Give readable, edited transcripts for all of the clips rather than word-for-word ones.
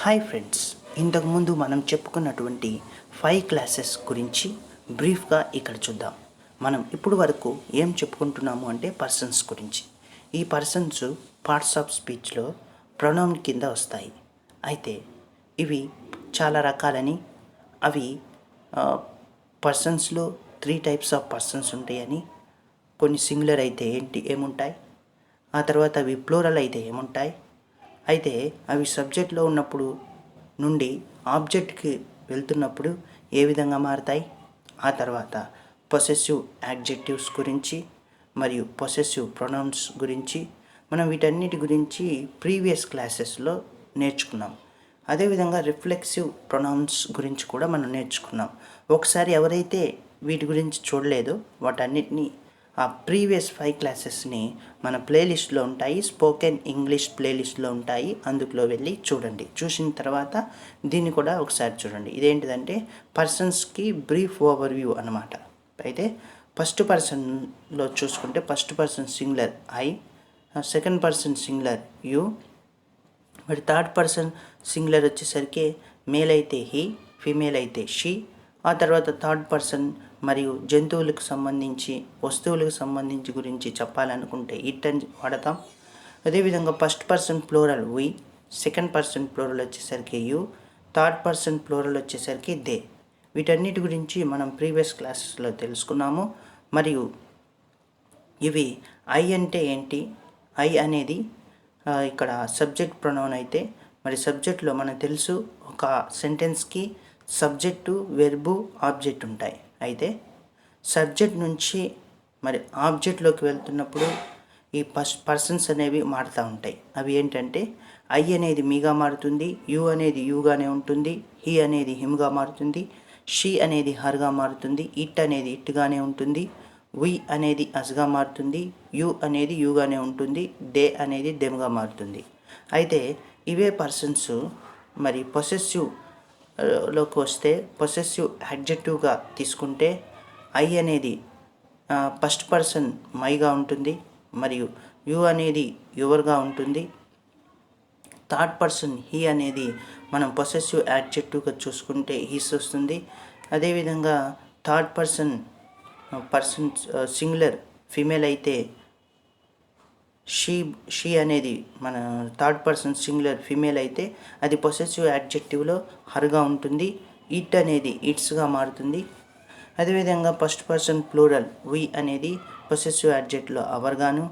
Hi friends, ఇంతకుముందు మనం చెప్పుకున్నటువంటి 5 క్లాసెస్ గురించి బ్రీఫ్గా ఇక్కడ చూద్దాం. మనం ఇప్పుడు వరకు ఏం చెప్పుకుంటున్నాము అంటే పర్సన్స్ గురించి. ఈ పర్సన్స్ పార్ట్స్ ఆఫ్ స్పీచ్లో ప్రొనౌన్ కింద వస్తాయి. అయితే ఇవి చాలా రకాలని, అవి పర్సన్స్లో 3 టైప్స్ ఆఫ్ పర్సన్స్ ఉంటాయని, కొన్ని సింగులర్ అయితే ఏముంటాయి, ఆ తర్వాత అవి ప్లూరల్ అయితే ఏముంటాయి, అయితే అవి సబ్జెక్ట్లో ఉన్నప్పుడు నుండి ఆబ్జెక్ట్కి వెళ్తున్నప్పుడు ఏ విధంగా మారుతాయి, ఆ తర్వాత పొసెసివ్ యాడ్జెక్టివ్స్ గురించి మరియు పొసెసివ్ ప్రొనౌన్స్ గురించి మనం వీటన్నిటి గురించి ప్రీవియస్ క్లాసెస్లో నేర్చుకున్నాం. అదేవిధంగా రిఫ్లెక్సివ్ ప్రొనౌన్స్ గురించి కూడా మనం నేర్చుకున్నాం. ఒకసారి ఎవరైతే వీటి గురించి చూడలేదో వాటన్నిటినీ ఆ ప్రీవియస్ 5 క్లాసెస్ని మన ప్లేలిస్ట్లో ఉంటాయి, స్పోకెన్ ఇంగ్లీష్ ప్లేలిస్ట్లో ఉంటాయి, అందులో వెళ్ళి చూడండి. చూసిన తర్వాత దీన్ని కూడా ఒకసారి చూడండి. ఇదేంటిదంటే పర్సన్స్కి బ్రీఫ్ ఓవర్వ్యూ అన్నమాట. అయితే ఫస్ట్ పర్సన్లో చూసుకుంటే first person singular I, second person singular you, మరి థర్డ్ పర్సన్ సింగులర్ వచ్చేసరికి మేల్ అయితే హీ, ఫీమేల్ అయితే షీ, ఆ తర్వాత థర్డ్ పర్సన్ మరియు జంతువులకు సంబంధించి వస్తువులకు సంబంధించి గురించి చెప్పాలనుకుంటే ఇట్ అని వాడతాం. అదేవిధంగా ఫస్ట్ పర్సన్ ప్లూరల్ వి, సెకండ్ పర్సన్ ప్లూరల్ వచ్చేసరికి యూ, థర్డ్ పర్సన్ ప్లూరల్ వచ్చేసరికి దే. వీటన్నిటి గురించి మనం ప్రీవియస్ క్లాసెస్లో తెలుసుకున్నాము. మరియు ఇవి ఐ అంటే ఏంటి, ఐ అనేది ఇక్కడ సబ్జెక్ట్ ప్రొనౌన్ అయితే, మరి సబ్జెక్ట్లో మనకు తెలుసు ఒక సెంటెన్స్కి సబ్జెక్టు, వెర్బు, ఆబ్జెక్ట్ ఉంటాయి. అయితే సబ్జెక్ట్ నుంచి మరి ఆబ్జెక్ట్లోకి వెళ్తున్నప్పుడు ఈ పర్సన్స్ అనేవి మారుతూ ఉంటాయి. అవి ఏంటంటే ఐ అనేది మీగా మారుతుంది, యు అనేది యూగానే ఉంటుంది, హీ అనేది హిమ్గా మారుతుంది, షీ అనేది హర్గా మారుతుంది, ఇట్ అనేది ఇట్గానే ఉంటుంది, వి అనేది అస్గా మారుతుంది, యు అనేది యూగానే ఉంటుంది, దే అనేది దెమ్గా మారుతుంది. అయితే ఇవే పర్సన్స్ మరి పొసెసివ్ లోకి వస్తే పొసెసివ్ అడ్జెక్టివ్గా తీసుకుంటే ఐ అనేది ఫస్ట్ పర్సన్ మైగా ఉంటుంది, మరియు యు అనేది యువర్గా ఉంటుంది, థర్డ్ పర్సన్ హీ అనేది మనం పొసెసివ్ యాడ్జెక్టివ్గా చూసుకుంటే హీస్ వస్తుంది. అదేవిధంగా థర్డ్ పర్సన్ సింగులర్ ఫీమేల్ అయితే షీ అనేది మన థర్డ్ పర్సన్ సింగులర్ ఫీమేల్ అయితే అది పొసెసివ్ యాడ్జెక్టివ్లో హర్గా ఉంటుంది, ఇట్ అనేది ఇట్స్గా మారుతుంది. అదేవిధంగా ఫస్ట్ పర్సన్ ప్లూరల్ వి అనేది పొసెసివ్ యాడ్జెక్టివ్లో అవర్గాను,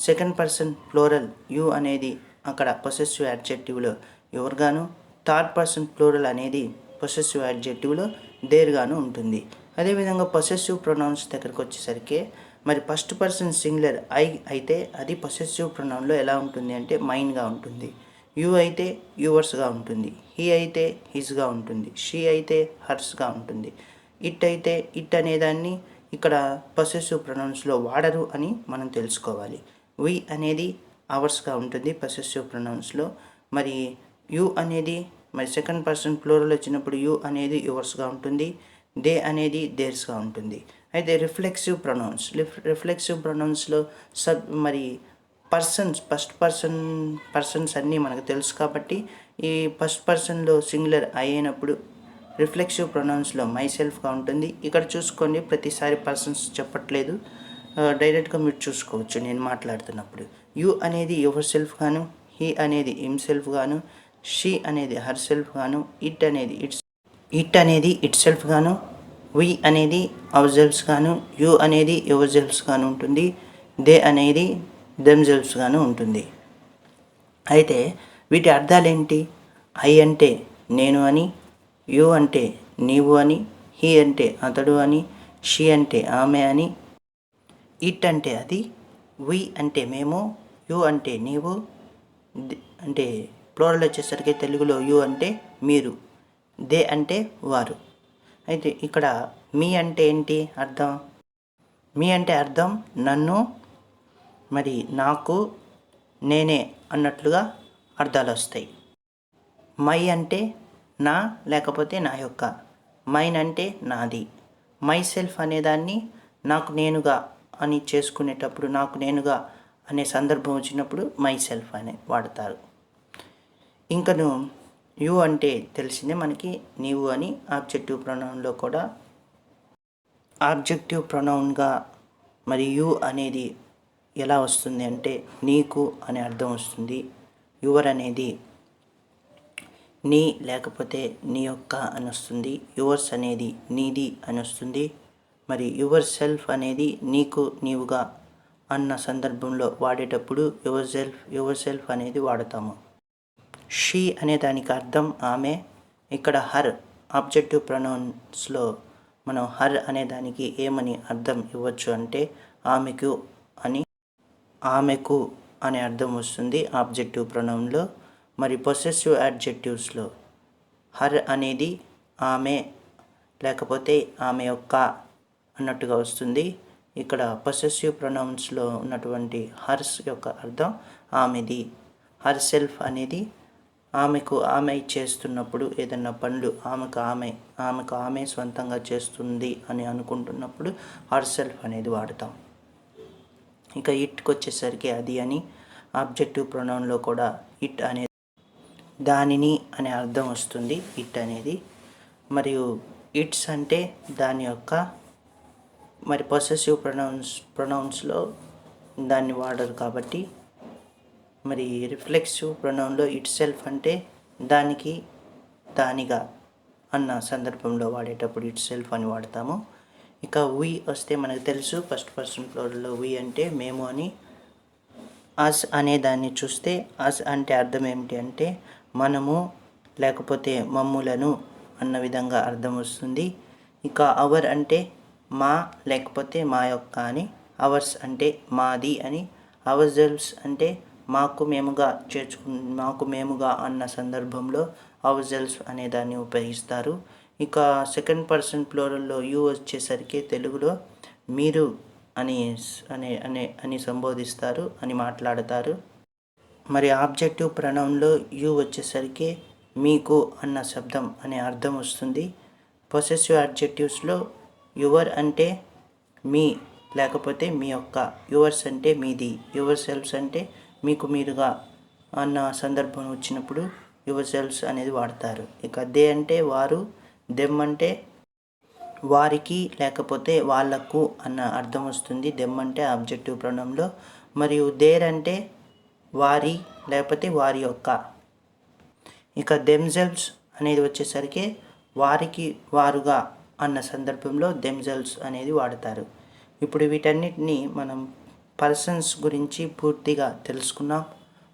సెకండ్ పర్సన్ ప్లూరల్ యూ అనేది అక్కడ పొసెసివ్ యాడ్జెక్టివ్లో ఎవర్గాను, థర్డ్ పర్సన్ ప్లూరల్ అనేది పొసెసివ్ యాడ్జెక్టివ్లో దేర్గాను ఉంటుంది. అదేవిధంగా పొసెసివ్ ప్రొనౌన్స్ దగ్గరకు వచ్చేసరికి మరి ఫస్ట్ పర్సన్ సింగులర్ ఐ అయితే అది పొసెసివ్ ప్రొనౌన్లో ఎలా ఉంటుంది అంటే మైన్గా ఉంటుంది, యూ అయితే యువర్స్గా ఉంటుంది, హీ అయితే హిస్గా ఉంటుంది, షీ అయితే హర్స్గా ఉంటుంది, ఇట్ అయితే ఇట్ అనేదాన్ని ఇక్కడ పొసెసివ్ ప్రొనౌన్స్లో వాడరు అని మనం తెలుసుకోవాలి. వి అనేది అవర్స్గా ఉంటుంది పొసెసివ్ ప్రొనౌన్స్లో, మరి యూ అనేది మరి సెకండ్ పర్సన్ ప్లూరల్ వచ్చినప్పుడు యూ అనేది యువర్స్గా ఉంటుంది, దే అనేది దేర్స్గా ఉంటుంది. అయితే రిఫ్లెక్సివ్ ప్రొనౌన్స్లో మరి ఫస్ట్ పర్సన్స్ అన్నీ మనకు తెలుసు కాబట్టి ఈ ఫస్ట్ పర్సన్లో సింగులర్ అయినప్పుడు రిఫ్లెక్సివ్ ప్రొనౌన్స్లో మై సెల్ఫ్గా ఉంటుంది. ఇక్కడ చూసుకోండి, ప్రతిసారి పర్సన్స్ చెప్పట్లేదు, డైరెక్ట్గా మీరు చూసుకోవచ్చు నేను మాట్లాడుతున్నప్పుడు. యూ అనేది యువర్ సెల్ఫ్ గాను, హీ అనేది హిమ్ సెల్ఫ్ గాను, షీ అనేది హర్ సెల్ఫ్ గాను, ఇట్ అనేది ఇట్ సెల్ఫ్ గాను, వి అనేది అవర్ సెల్ఫ్స్ గాను, యూ అనేది యువర్ సెల్ఫ్స్ గాను ఉంటుంది, దే అనేది దెమ్ సెల్ఫ్స్ గాను ఉంటుంది. అయితే వీటి అర్థాలు ఏంటి? ఐ అంటే నేను అని, యూ అంటే నీవు అని, హీ అంటే అతడు అని, షీ అంటే ఆమె అని, ఇట్ అంటే అది, వి అంటే మేము, యూ అంటే నీవు, అంటే ప్లూరల్ వచ్చేసరికి తెలుగులో యూ అంటే మీరు, దే అంటే వారు. అయితే ఇక్కడ మీ అంటే ఏంటి అర్థం? మీ అంటే అర్థం నన్ను, మరి నాకు, నేనే అన్నట్లుగా అర్థాలు వస్తాయి. మై అంటే నా లేకపోతే నా యొక్క, మైన్ అంటే నాది, మై సెల్ఫ్ అనేదాన్ని నాకు నేనుగా అని చేసుకునేటప్పుడు, నాకు నేనుగా అనే సందర్భం వచ్చినప్పుడు మై సెల్ఫ్ అనే వాడతారు. ఇంకను యు అంటే తెలిసిందే మనకి నీవు అని. ఆబ్జెక్టివ్ ప్రొనౌన్లో కూడా ఆబ్జెక్టివ్ ప్రొనౌన్గా మరి యు అనేది ఎలా వస్తుంది అంటే నీకు అనే అర్థం వస్తుంది. యువర్ అనేది నీ లేకపోతే నీ యొక్క అని వస్తుంది. యువర్స్ అనేది నీది అని వస్తుంది. మరి యువర్ సెల్ఫ్ అనేది నీకు నీవుగా అన్న సందర్భంలో వాడేటప్పుడు యువర్ సెల్ఫ్ అనేది వాడతాము. షీ అనే దానికి అర్థం ఆమె. ఇక్కడ హర్ ఆబ్జెక్టివ్ ప్రొనౌన్స్లో మనం హర్ అనే దానికి ఏమని అర్థం ఇవ్వచ్చు అంటే ఆమెకు అని. ఆమెకు అనే అర్థం వస్తుంది ఆబ్జెక్టివ్ ప్రొనౌన్లో. మరి పొసెసివ్ యాడ్జెక్టివ్స్లో హర్ అనేది ఆమె లేకపోతే ఆమె యొక్క అన్నట్టుగా వస్తుంది. ఇక్కడ పొసెసివ్ ప్రొనౌన్స్లో ఉన్నటువంటి హర్స్ యొక్క అర్థం ఆమెది. హర్ సెల్ఫ్ అనేది ఆమెకు ఆమె చేస్తున్నప్పుడు ఏదన్నా పనులు ఆమెకు ఆమె స్వంతంగా చేస్తుంది అని అనుకుంటున్నప్పుడు హర్ సెల్ఫ్ అనేది వాడతాం. ఇక ఇట్కి వచ్చేసరికి అది అని. ఆబ్జెక్టివ్ ప్రొనౌన్లో కూడా ఇట్ అనేది దానిని అనే అర్థం వస్తుంది ఇట్ అనేది. మరియు ఇట్స్ అంటే దాని యొక్క మరి పొసెసివ్ ప్రొనౌన్స్లో దాన్ని వాడరు కాబట్టి మరి రిఫ్లెక్సివ్ ప్రొనౌన్లో ఇట్ సెల్ఫ్ అంటే దానికి దానిగా అన్న సందర్భంలో వాడేటప్పుడు ఇట్ సెల్ఫ్ అని వాడతాము. ఇక వి వస్తే మనకు తెలుసు ఫస్ట్ పర్సన్ ప్లూరల్లో వి అంటే మేము అని. అస్ అనే దాన్ని చూస్తే అస్ అంటే అర్థం ఏమిటి అంటే మనము లేకపోతే మమ్ములను అన్న విధంగా అర్థం వస్తుంది. ఇక అవర్ అంటే మా లేకపోతే మా యొక్క అని. అవర్స్ అంటే మాది అని. అవర్ సెల్వ్స్ అంటే మాకు మేముగా అన్న సందర్భంలో అవర్ సెల్వ్స్ అనే దాన్ని ఉపయోగిస్తారు. ఇక సెకండ్ పర్సన్ ప్లూరల్లో యు వచ్చేసరికి తెలుగులో మీరు అని సంబోధిస్తారు అని మాట్లాడతారు. మరి ఆబ్జెక్టివ్ ప్రొనౌన్లో యు వచ్చేసరికి మీకు అన్న శబ్దం అనే అర్థం వస్తుంది. పొసెసివ్ అడ్జెక్టివ్స్లో యువర్ అంటే మీ లేకపోతే మీ యొక్క. యువర్స్ అంటే మీది. యువర్ సెల్వ్స్ అంటే మీకు మీరుగా అన్న సందర్భం వచ్చినప్పుడు యువర్ సెల్వ్స్ అనేది వాడతారు. ఇక దే అంటే వారు. దెమ్ అంటే వారికి లేకపోతే వాళ్లకు అన్న అర్థం వస్తుంది. దెమ్ అంటే ఆబ్జెక్టివ్ ప్రొనౌన్లో. మరియు దేర్ అంటే వారి లేకపోతే వారి యొక్క. ఇక దెమ్సెల్వ్స్ అనేది వచ్చేసరికి వారికి వారుగా అన్న సందర్భంలో దెమ్సెల్వ్స్ అనేది వాడతారు. ఇప్పుడు వీటన్నిటిని మనం పర్సన్స్ గురించి పూర్తిగా తెలుసుకున్నాం.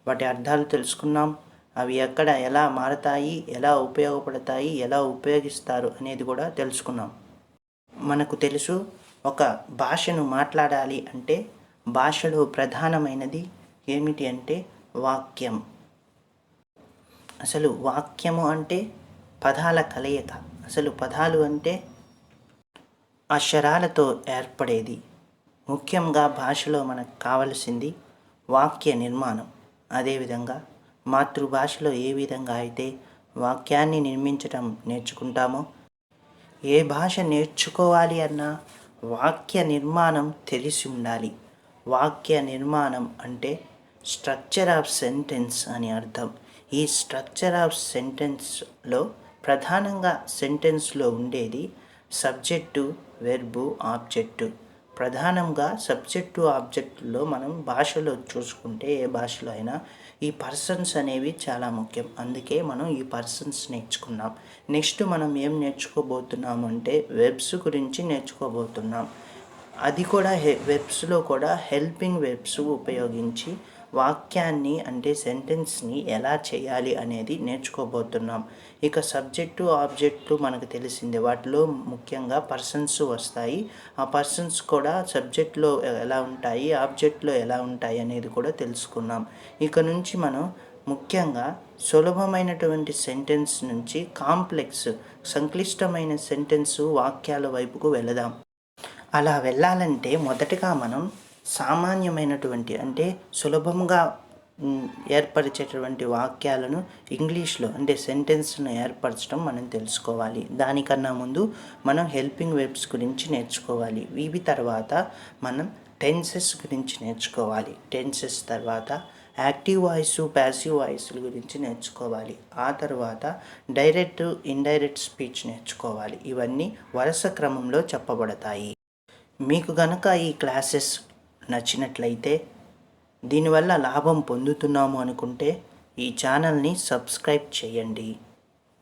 వాటి అర్థాలు తెలుసుకున్నాం. అవి ఎక్కడ ఎలా మారతాయి, ఎలా ఉపయోగపడతాయి, ఎలా ఉపయోగిస్తారు అనేది కూడా తెలుసుకున్నాం. మనకు తెలుసు ఒక భాషను మాట్లాడాలి అంటే భాషలో ప్రధానమైనది ఏమిటి అంటే వాక్యం. అసలు వాక్యము అంటే పదాల కలయిక. అసలు పదాలు అంటే అక్షరాలతో ఏర్పడేది. ముఖ్యంగా భాషలో మనకు కావలసింది వాక్య నిర్మాణం. అదేవిధంగా మాతృభాషలో ఏ విధంగా అయితే వాక్యాన్ని నిర్మించటం నేర్చుకుంటామో ఏ భాష నేర్చుకోవాలి అన్నా వాక్య నిర్మాణం తెలిసి ఉండాలి. వాక్య నిర్మాణం అంటే స్ట్రక్చర్ ఆఫ్ సెంటెన్స్ అని అర్థం. ఈ స్ట్రక్చర్ ఆఫ్ సెంటెన్స్లో ప్రధానంగా సెంటెన్స్లో ఉండేది సబ్జెక్టు, వెర్బు, ఆబ్జెక్టు. ప్రధానంగా సబ్జెక్టు ఆబ్జెక్టులో మనం భాషలో చూసుకుంటే ఏ భాషలో అయినా ఈ పర్సన్స్ అనేవి చాలా ముఖ్యం. అందుకే మనం ఈ పర్సన్స్ నేర్చుకున్నాం. నెక్స్ట్ మనం ఏం నేర్చుకోబోతున్నాం అంటే వెబ్స్ గురించి నేర్చుకోబోతున్నాం. అది కూడా వెబ్స్లో కూడా హెల్పింగ్ వెబ్స్ ఉపయోగించి వాక్యాన్ని అంటే సెంటెన్స్ని ఎలా చేయాలి అనేది నేర్చుకోబోతున్నాం. ఇక సబ్జెక్టు ఆబ్జెక్టు మనకు తెలిసిందే. వాటిలో ముఖ్యంగా పర్సన్స్ వస్తాయి. ఆ పర్సన్స్ కూడా సబ్జెక్ట్లో ఎలా ఉంటాయి, ఆబ్జెక్ట్లో ఎలా ఉంటాయి అనేది కూడా తెలుసుకున్నాం. ఇక నుంచి మనం ముఖ్యంగా సులభమైనటువంటి సెంటెన్స్ నుంచి కాంప్లెక్స్ సంక్లిష్టమైన సెంటెన్స్ వాక్యాల వైపుకు వెళదాం. అలా వెళ్ళాలంటే మొదటగా మనం సామాన్యమైనటువంటి అంటే సులభంగా ఏర్పరిచేటువంటి వాక్యాలను ఇంగ్లీష్లో అంటే సెంటెన్స్ను ఏర్పరచడం మనం తెలుసుకోవాలి. దానికన్నా ముందు మనం హెల్పింగ్ వెర్బ్స్ గురించి నేర్చుకోవాలి. ఇవి తర్వాత మనం టెన్సెస్ గురించి నేర్చుకోవాలి. టెన్సెస్ తర్వాత యాక్టివ్ వాయిస్, ప్యాసివ్ వాయిస్ల గురించి నేర్చుకోవాలి. ఆ తర్వాత డైరెక్ట్, ఇండైరెక్ట్ స్పీచ్ నేర్చుకోవాలి. ఇవన్నీ వరుస క్రమంలో చెప్పబడతాయి. మీకు గనక ఈ క్లాసెస్ నచ్చినట్లయితే, దీనివల్ల లాభం పొందుతున్నాము అనుకుంటే ఈ ఛానల్ని సబ్స్క్రైబ్ చేయండి.